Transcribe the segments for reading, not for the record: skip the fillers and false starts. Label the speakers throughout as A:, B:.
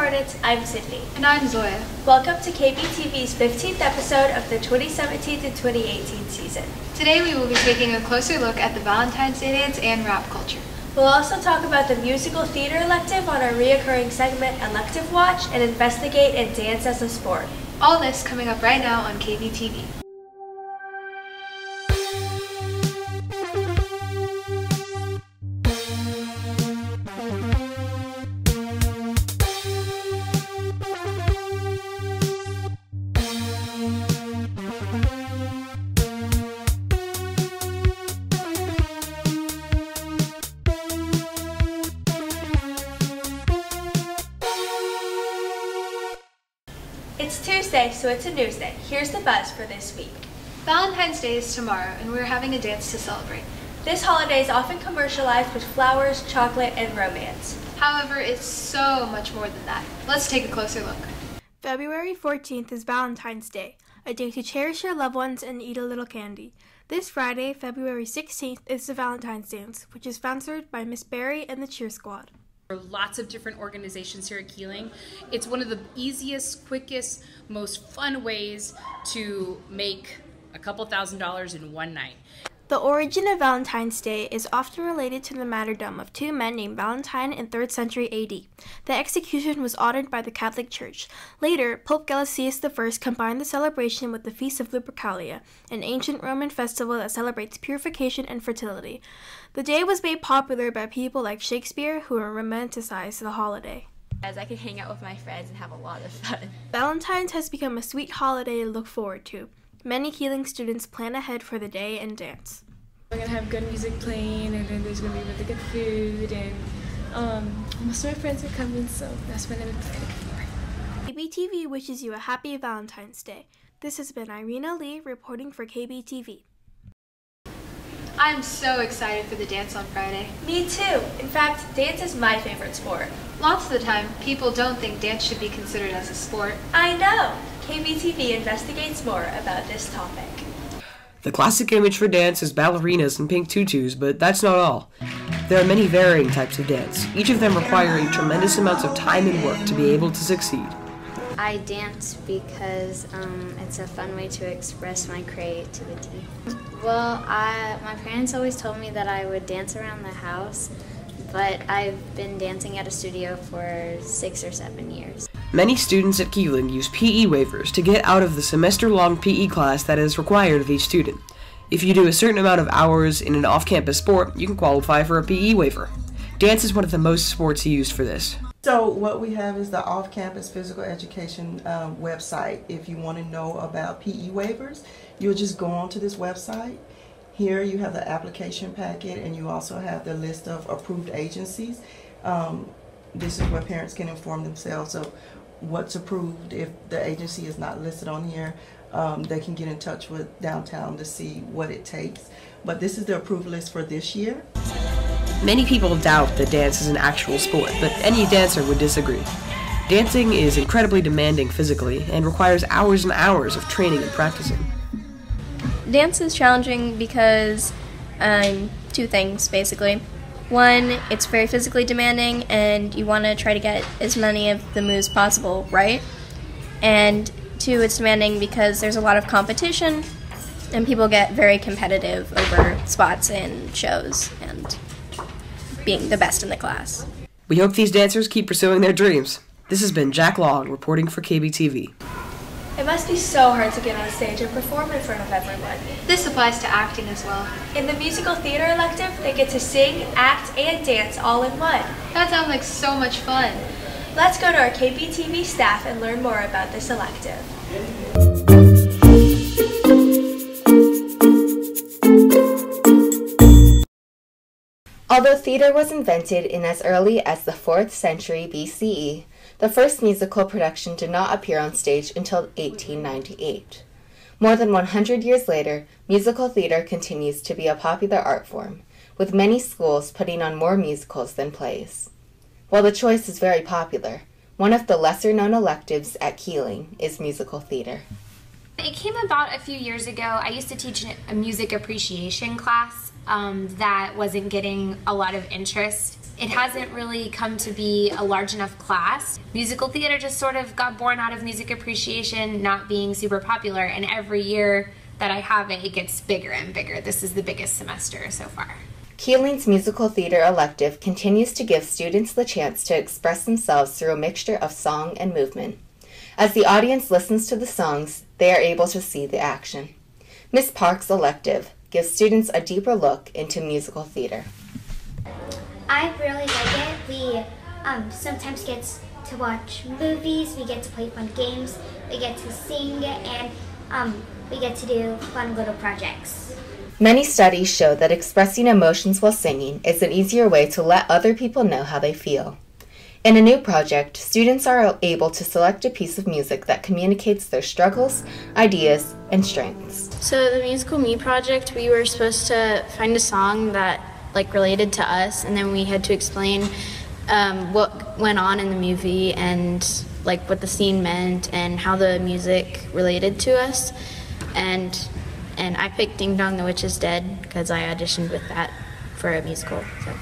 A: Hornets, I'm Sydney.
B: And I'm Zoya.
A: Welcome to KBTV's 15th episode of the 2017 to 2018 season.
B: Today we will be taking a closer look at the Valentine's Day dance and rap culture.
A: We'll also talk about the musical theater elective on our reoccurring segment Elective Watch and investigate and dance as a sport.
B: All this coming up right now on KBTV.
A: It's Tuesday, so it's a news day. Here's the buzz for this week.
B: Valentine's Day is tomorrow, and we're having a dance to celebrate.
A: This holiday is often commercialized with flowers, chocolate, and romance.
B: However, it's so much more than that. Let's take a closer look.
C: February 14th is Valentine's Day, a day to cherish your loved ones and eat a little candy. This Friday, February 16th, is the Valentine's Dance, which is sponsored by Miss Barry and the Cheer Squad.
D: Lots of different organizations here at Keeling. It's one of the easiest, quickest, most fun ways to make a couple $1,000s in one night.
C: The origin of Valentine's Day is often related to the martyrdom of two men named Valentine in 3rd century AD. The execution was ordered by the Catholic Church. Later, Pope Gelasius I combined the celebration with the Feast of Lupercalia, an ancient Roman festival that celebrates purification and fertility. The day was made popular by people like Shakespeare, who romanticized the holiday.
E: As I can hang out with my friends and have a lot of fun.
C: Valentine's has become a sweet holiday to look forward to. Many Keeling students plan ahead for the day and dance.
F: We're going to have good music playing, and then there's going to be really good food, and most of my friends are coming, so that's what I'm excited for.
C: KBTV wishes you a happy Valentine's Day. This has been Irina Lee reporting for KBTV.
B: I'm so excited for the dance on Friday.
A: Me too. In fact, dance is my favorite sport.
B: Lots of the time, people don't think dance should be considered as a sport.
A: I know. KBTV investigates more about this topic.
G: The classic image for dance is ballerinas and pink tutus, but that's not all. There are many varying types of dance, each of them requiring tremendous amounts of time and work to be able to succeed.
H: I dance because it's a fun way to express my creativity. Well, my parents always told me that I would dance around the house, but I've been dancing at a studio for 6 or 7 years.
G: Many students at Keeling use PE waivers to get out of the semester-long PE class that is required of each student. If you do a certain amount of hours in an off-campus sport, you can qualify for a PE waiver. Dance is one of the most sports used for this.
I: So what we have is the off-campus physical education website. If you want to know about PE waivers, you'll just go onto this website. Here you have the application packet, and you also have the list of approved agencies. This is where parents can inform themselves of what's approved. If the agency is not listed on here, they can get in touch with downtown to see what it takes. But this is the approved list for this year.
G: Many people doubt that dance is an actual sport, but any dancer would disagree. Dancing is incredibly demanding physically and requires hours and hours of training and practicing.
J: Dance is challenging because two things, basically. One, it's very physically demanding, and you want to try to get as many of the moves possible right. And two, it's demanding because there's a lot of competition, and people get very competitive over spots in shows and being the best in the class.
G: We hope these dancers keep pursuing their dreams. This has been Jack Long reporting for KBTV.
A: It must be so hard to get on stage and perform in front of everyone.
B: This applies to acting as well.
A: In the musical theater elective, they get to sing, act, and dance all in one.
B: That sounds like so much fun.
A: Let's go to our KBTV staff and learn more about this elective.
K: Although theater was invented in as early as the 4th century BCE, the first musical production did not appear on stage until 1898. More than 100 years later, musical theater continues to be a popular art form, with many schools putting on more musicals than plays. While the choice is very popular, one of the lesser-known electives at Keeling is musical theater.
L: It came about a few years ago. I used to teach a music appreciation class, that wasn't getting a lot of interest. It hasn't really come to be a large enough class. Musical theater just sort of got born out of music appreciation not being super popular, and every year that I have it, it gets bigger and bigger. This is the biggest semester so far.
K: Keeling's musical theater elective continues to give students the chance to express themselves through a mixture of song and movement. As the audience listens to the songs, they are able to see the action. Ms. Park's elective gives students a deeper look into musical theater.
M: I really like it. We sometimes get to watch movies, we get to play fun games, we get to sing, and we get to do fun little projects.
K: Many studies show that expressing emotions while singing is an easier way to let other people know how they feel. In a new project, students are able to select a piece of music that communicates their struggles, ideas, and strengths.
N: So the Musical Me project, we were supposed to find a song that related to us, and then we had to explain what went on in the movie and what the scene meant and how the music related to us. And I picked Ding Dong the Witch is Dead because I auditioned with that for a musical. So.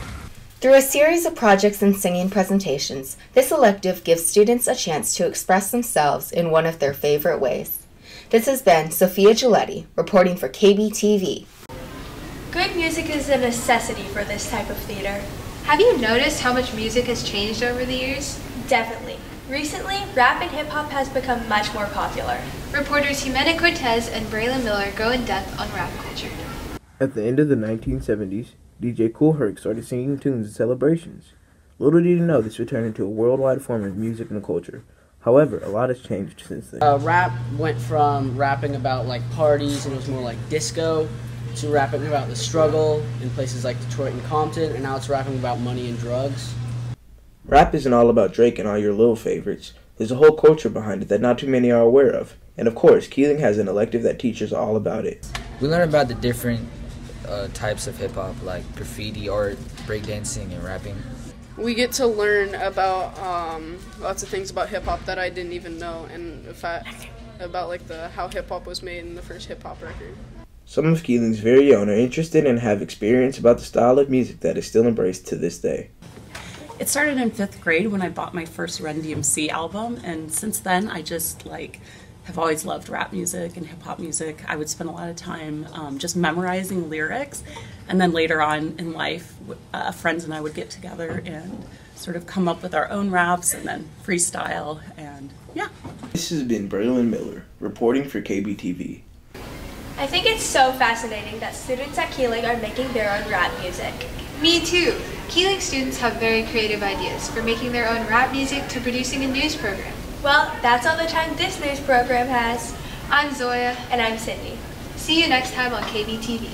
K: Through a series of projects and singing presentations, this elective gives students a chance to express themselves in one of their favorite ways. This has been Sophia Giletti, reporting for KBTV.
A: Good music is a necessity for this type of theater.
B: Have you noticed how much music has changed over the years?
A: Definitely. Recently, rap and hip-hop has become much more popular.
B: Reporters Jimena Cortez and Braylon Miller go in depth on rap culture.
O: At the end of the 1970s, DJ Kool Herc started singing tunes in celebrations. Little did he know this would turn into a worldwide form of music and culture. However, a lot has changed since then.
P: Rap went from rapping about parties and it was more like disco to rapping about the struggle in places like Detroit and Compton, and now it's rapping about money and drugs.
O: Rap isn't all about Drake and all your little favorites. There's a whole culture behind it that not too many are aware of. And of course, Keeling has an elective that teaches all about it.
Q: We learn about the different types of hip-hop, like graffiti art, breakdancing, and rapping.
R: We get to learn about lots of things about hip-hop that I didn't even know, and in fact, about how hip-hop was made in the first hip-hop record.
O: Some of Keeling's very own are interested and have experience about the style of music that is still embraced to this day.
S: It started in 5th grade when I bought my first Run DMC album, and since then I just have always loved rap music and hip-hop music. I would spend a lot of time just memorizing lyrics, and then later on in life friends and I would get together and sort of come up with our own raps and then freestyle, and yeah.
O: This has been Braylon Miller, reporting for KBTV.
A: I think it's so fascinating that students at Keeling are making their own rap music.
B: Me too. Keeling students have very creative ideas, from making their own rap music to producing a news program.
A: Well, that's all the time this news program has.
B: I'm Zoya.
A: And I'm Sydney.
B: See you next time on KBTV.